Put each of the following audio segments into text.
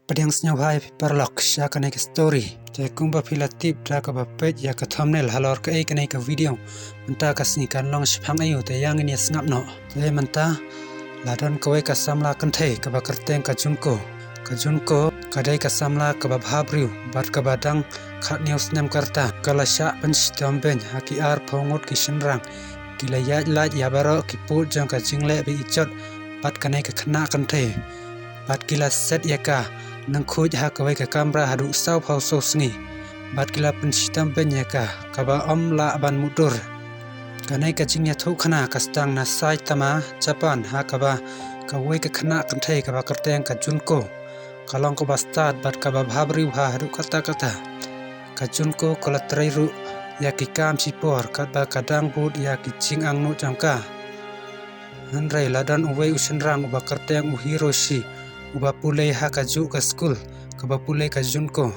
Pedang senyawai perlok sya kanai ke story. Tekum ba pilatip da ka ba page ya ka thumbnail halor ka kanai ka video. Menta ka snikan long shphang ayu te yang ini snap no. Te menta ladon ka we ka samla kan the ka ba kerteng ka junko. Ka junko kadai ka samla ka ba bhabriu bat ka badang khat news nem karta kala sya penstam ben haki ar phongot ki shinrang. Kila ya la ya baro ki put jang ka jingle bi ichot bat kanai ka khna kan the. Bat kila set ya ka nang khuj ha ka wai ka kamera hadu sau phau so sngi bat kila penstam benya ka ba la ban mudur kanai ka jingya thu khana ka stang na sai tama Japan ha ka ba ka wai ka khana kan thai ka ba kerteng ka junko kalong ko bastad bat ka ba bhabri ha hadu kata ka junko kola trairu ya ki kam sipor ka ba kadang bud ya ki jing ang no jangka hanrai ladan uwei usenrang ba kerteng Hiroshi uba pulai ha ka ju ka school ka ba pulai ka junko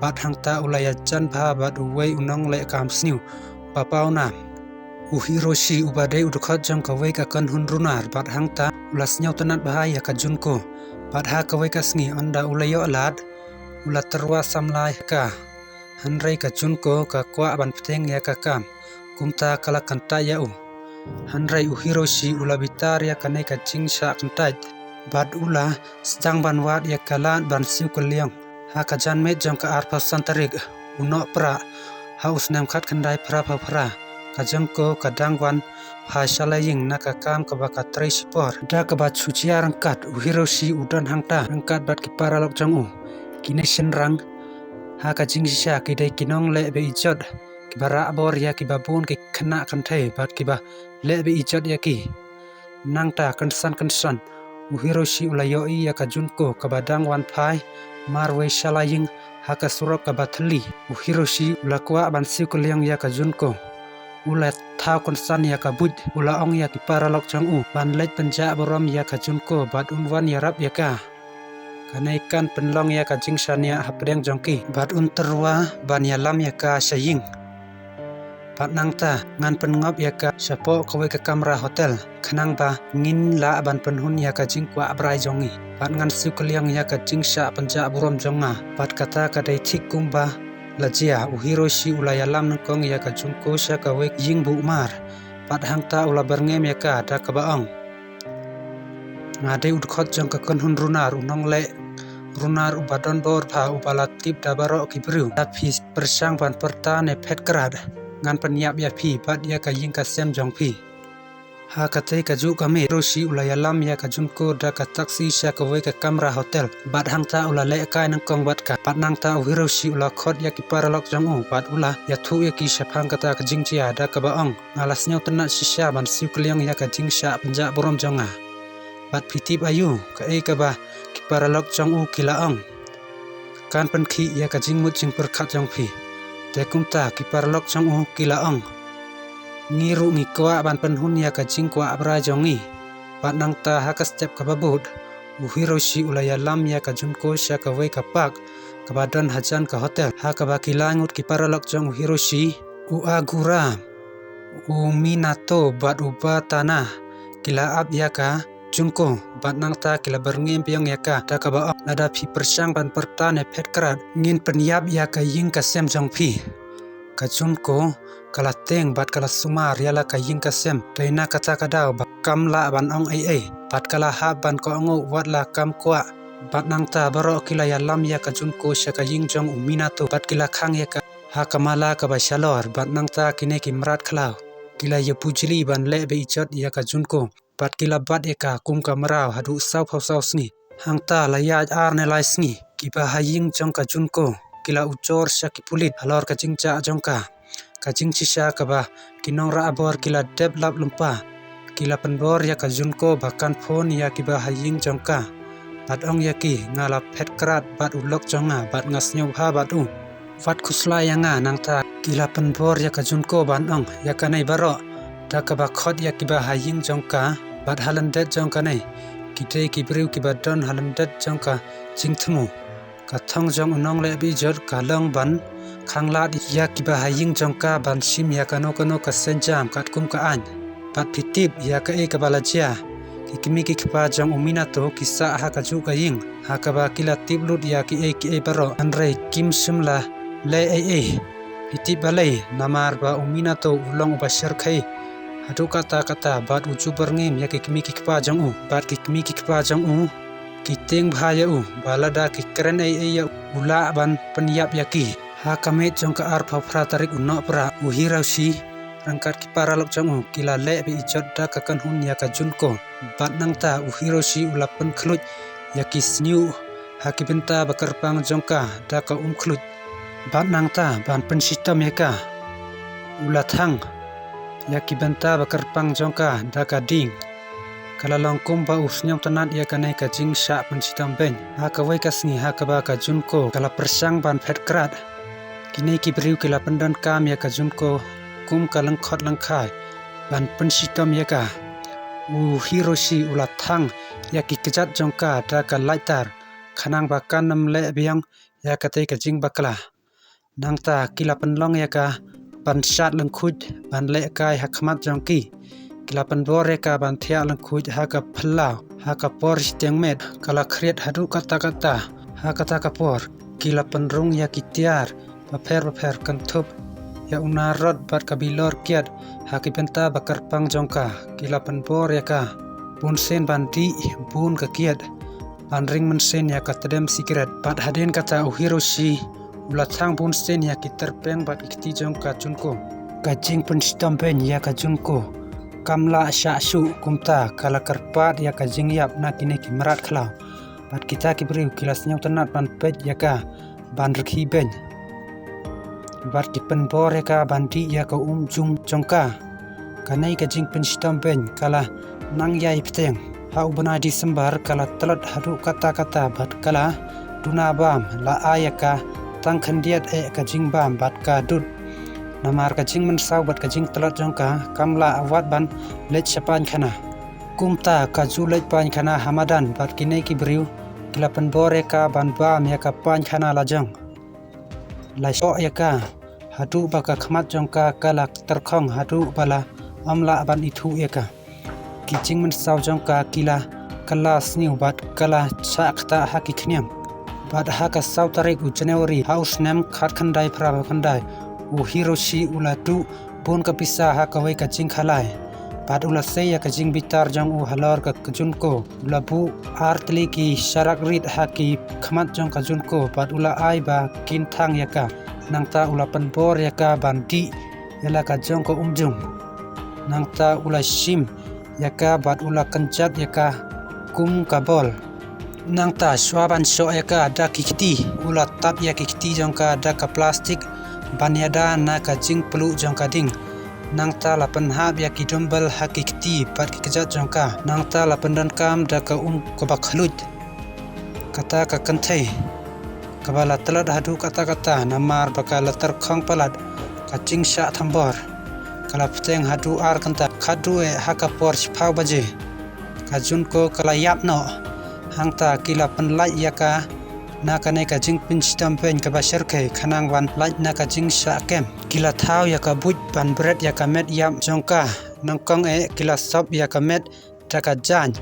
bat hangta ulaya chan bha bat uwei unong le kam sniu ba pauna Hiroshi uba dei udukhat jang ka wei ka kan hun runar bat hangta ulas nyau tanat bahaya ka junko bat ha ka wei ka sngi anda ulayo lad ula terwa samlai ka hanrei ka junko ka kwa ban pteng ya ka kam kumta kala kanta ya hanrei Hiroshi ula bitar ya kanai ka jingsha kantai bat ula stang ban wat ya kalan ban siu kuliang ha ka jan met jong ka arpa santarik uno pra ha usnem khat khandai pra ka jangko ka dangwan ha shalaying na ka kam ka ba ka trai sipor da ka ba chuchia rangkat Hiroshi udan hangta rangkat bat ki paralok jong kine shenrang ha ka jingsha ki dai kinong le be ijot ki bara bor ya ki babun ki khna kan thai bat ki ba le be ijot ya ki nangta kansan Hiroshi ulayoi ya ka junko ka badang wan phai marwe shalaying ha ka surok ka bathli Hiroshi ulakwa ban siu kuliang ya ka junko ula thau konsan ya ka buj ula ong ya ki paralok chang ban lej panja borom ya ka junko bat unwan ya rap ya ka kanai kan penlong ya ka jingshan ya hapdeng jongki bat unterwa ban ya lam ya ka shaying pat nangta ngan pengop ya ka sapo kawe ka kamera hotel khanang ba ngin la ban penhun ya ka jingkwa abrai jongi pat ngan siu kuliang ya ka jingsha panja borom jonga pat kata ka dai thik kumba lajia Hiroshi ulaya lam nangkong ya ka jungko sha ka we ying bu mar pat hangta ula berngem ya ka da ka baong ngade udkhot jong ka kon hun runar unong le runar ubadon bor pha ubalatip da baro kibru da phis persang ban perta ne phet krad ngan penyap ya phi bat ya ka ying ka sem jong phi ha ka te ka ju ka me Hiroshi ulaya lam ya ka junko da ka taxi sha ka we ka kamera hotel bat hangta ula le kai nang kong bat ka pat nangta Hiroshi ula khot ya ki paralok jong bat ula ya thu ya ki shapang kata ka jingchia da ka baong ngalas nyau tena shisha ban siu kliang ya ka jingsha panja borom jonga bat pitip ayu ka ba ki paralok jong kilaong kan pen khi ya ka jingmut jing perkhat jong phi tekumta ki parlok jong kilaong ngiru ngikwa ban penhun ya ka jingkwa abra jongi pat nangta ha ka step ka babut Hiroshi ulaya lam ya ka junko sha ka wei ka pak ka badan hajan ka hotel ha ka ba kilangut ki parlok jong Hiroshi agura minato bat uba tanah kila ab ya ka junko bat nangta kila berngem piang ya ka da ka ba nada phi persang ban pertane phet krat ngin penyap ya ka ying ka sem jong phi ka junko kala teng bat kala sumar yala ka ying ka sem daina kata kadau ba kamla ban ong ai bat kala ha ban ko ngo wat la kam kwa bat nangta baro kila ya lam ya ka junko sha ka ying jong minato bat kila khang ya ka ha kamala ka ba shalor bat nangta kine ki mrat khlau kila ya pujli ban le be ijot ya ka junko bat kila bat ya ka kum ka marau hadu sau phau sau sngi hangta la ya ar ne lai sngi ki ba ha ying jong ka junko kila uchor sha ki pulit halor ka jingcha jongka ka jingchi sha ka ba kinong ra abor kila develop lumpa kila penbor ya ka junko bahkan phone ya ki ba haying jongka bat ong ya ki ngala phet krat bat ulok jonga bat ngasnyo ha bat vat khusla ya nga nangta kila penbor ya ka junko ban ong ya ka nei baro da ka ba khot ya ki ba haying jongka bat halandet jongka nei kite ki briu ki ba don halandet jongka jingthmu ka thong jong unong le bi jor ka long ban khangla ya ki ba haying jongka ban sim ya kano ka senjam kat kum ka an pat pitip ya ka ka balachia kikimi kikpa jong uminato kisa haka juga ying hakaba kila tiblut ya ki baro anrei kim simla le piti balai namar ba uminato ulong ubashar khai hadu kata bat uju berngim ya kikimi kikpa jong bat kikimi kikpa jong kiting bahaya balada kikeren ya ula ban penyap yaki hakame jong ka arpa pratarik unno pra uhirausi rangkat kipara lok jong kila le bi ijot da kakan hun ya ka junko bat nangta uhiroshi ulapan khluj ya ki sniu hakibenta bakarpang jongka da ka khluj bat nangta ban pensistem ya ka ulathang ya ki benta bakarpang jongka da ka ding kala longkum ba usnyam tanat ya kanai ka jing sha pensistem ben hakawai kasni hakaba ka junko kala persang ban phetkrat kini ki briu kila pendan kam ya ka junko kum kalang khot lang khai ban pensistem ya ka hiroshi ulathang ya ki kejat jongka da ka laitar khanang bakan nam le biang ya ka te ka jing bakla nangta kila penlong ya ka ban shat lang khuj ban le kai hakmat jongki kila penbor ya ka ban thia lang khuj ha ka phla ha ka por steng met kala khriet hadu kata ha kata ka por kila penrung ya ki tiar baper kan thup ya unarot bat kabilor kiat hakibenta bakar pang jongka kila penbor ya ka bunsen bandi bun ka kiat banring mensen ya ka tedem sigaret bat haden kata uhiroshi ulathang bunsen ya ki terpeng bat ikti jongka junko kajing pensistem pen ya ka junko kamla sha-su kumta kala karpat ya ka jingyap na kini ki merat khlau bat kita ki briu kilas nyau tanat ban pej ya ka ban rekhi ben bat ki penbor ya ka bandi ya ka jung jongka kanai ka jing pensistem ben kala nang yai pteng hau bana Disember kala telat hadu kata bat kala duna bam la ayaka tang khandiat ka jing bam bat ka dut namar ka jing mensau bat ka jing telat jongka kamla awat ban lech sapan khana kumta ka julej pan khana hamadan bat kinai ki briu kila penbor ya ka ban bam ya ka pan khana lajang la so ya ka hadu baka khmat jongka kala terkhong hadu bala amla ban ithu ya ka kijing mensau jongka kila kala sniu bat kala chakta haki khniam bat haka sau tarik Januari haus nem khat khandai phra khandai hiroshi ulatu bon ka pisa hakawai ka jing khalai bat ula sei ya ka jing bitar jong halor ka junko labu artli ki sharak rit haki khmat jong ka junko bat ula ai ba kin thang ya ka nangta ula penbor ya ka bandi yala ka jong ko umjung nangta ula shim ya ka bat ula kanjat ya ka kum kabol nangta swaban so ya ka da kikti ula tap ya kikti jong ka da ka plastik banyada na ka jing pelu jong ka ding nangta la penhab ya ki dumbal hakikti bat ki kejat jong ka nangta la pendan kam da ka ko bakhalut kata ka kanthai kabala telat hadu kata namar bakala terkhong palat kacing sha thambor kala pteng hadu ar kanta khadu haka por phau baje kajun ko kala yap no hangta kila penlai ya ka na kanai ka jing pensistem pen ka basher kai khanang wan lait na ka jing sha kem kila thau ya ka buj ban bread ya ka met yam jongka nangkong kila sop ya ka met ta ka jan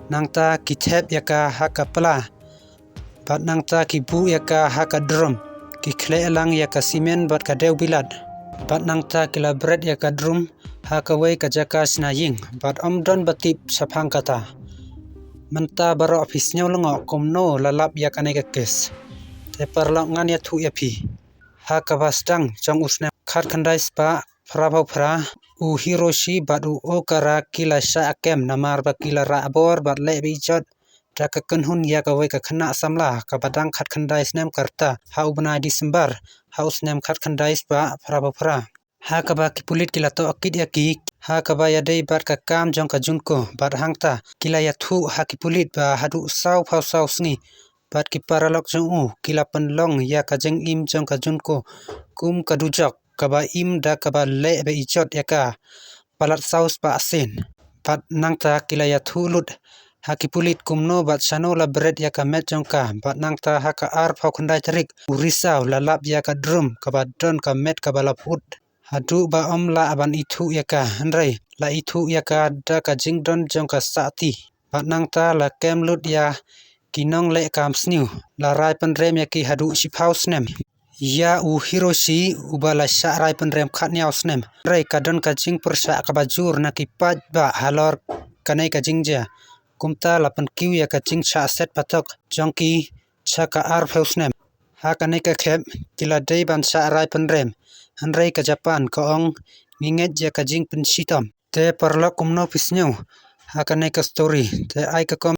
nangta ki thep ya ka haka pla bat nangta ki bu ya ka haka drum ki khle lang ya ka simen bat ka deu bilat bat nangta kila bread ya ka drum haka wei ka jaka sna ying bat omdon batip saphang kata menta baro office nyau lengo komno lalap ya kanai ka kes te parlok ngan ya thu ya phi haka bastang jong usne khat khandai spa phra hiroshi badu okara kila sha kem namar ba kila ra bor bat le bi jot ta ka kanhun ya ka wei ka khana samla ka badang khat khandai snem karta hau bana Disember haus nem khat khandai spa phra haka ba ki pulit kila to akid ya ki haka ba ya dei bat ka kam jong ka junko bat hangta kila ya thu haki pulit ba hadu sau phau sau sngi bat ki paralok jong kila penlong ya ka jeng im jong ka junko kum ka dujok ka ba im da ka ba le be ijot ya ka palat saus ba asen bat nangta kila ya thu lut haki pulit kumno bat chano la bread ya ka met jongka bat nangta haka ar phau khandai tarik urisau la lap ya ka drum ka ba don ka met ka ba laput hadu ba omla aban ithu ya ka handrai la ithu ya ka da ka jingdon jongka sati Pat nang ta la kem lut ya kinong le kam sniu la rai pen rem ya ki hadu shiphaus nem. Ya u Hiroshi ubala sha rai pen rem khat niaus nem. Rai kadon ka jing persha ka bajur na ki pat ba halor kanai ka jing ja. Kumta la pen kiu ya ka jing cha set patok jongki cha ka ar phaus nem. Ha kanai ka khep kila dei ban sha rai pen rem. Han rai ka Japan ka ong nginget ya ka jing pen shitom. Te perlok kumno pisnyo. Ha kanai ka story te ai ka kom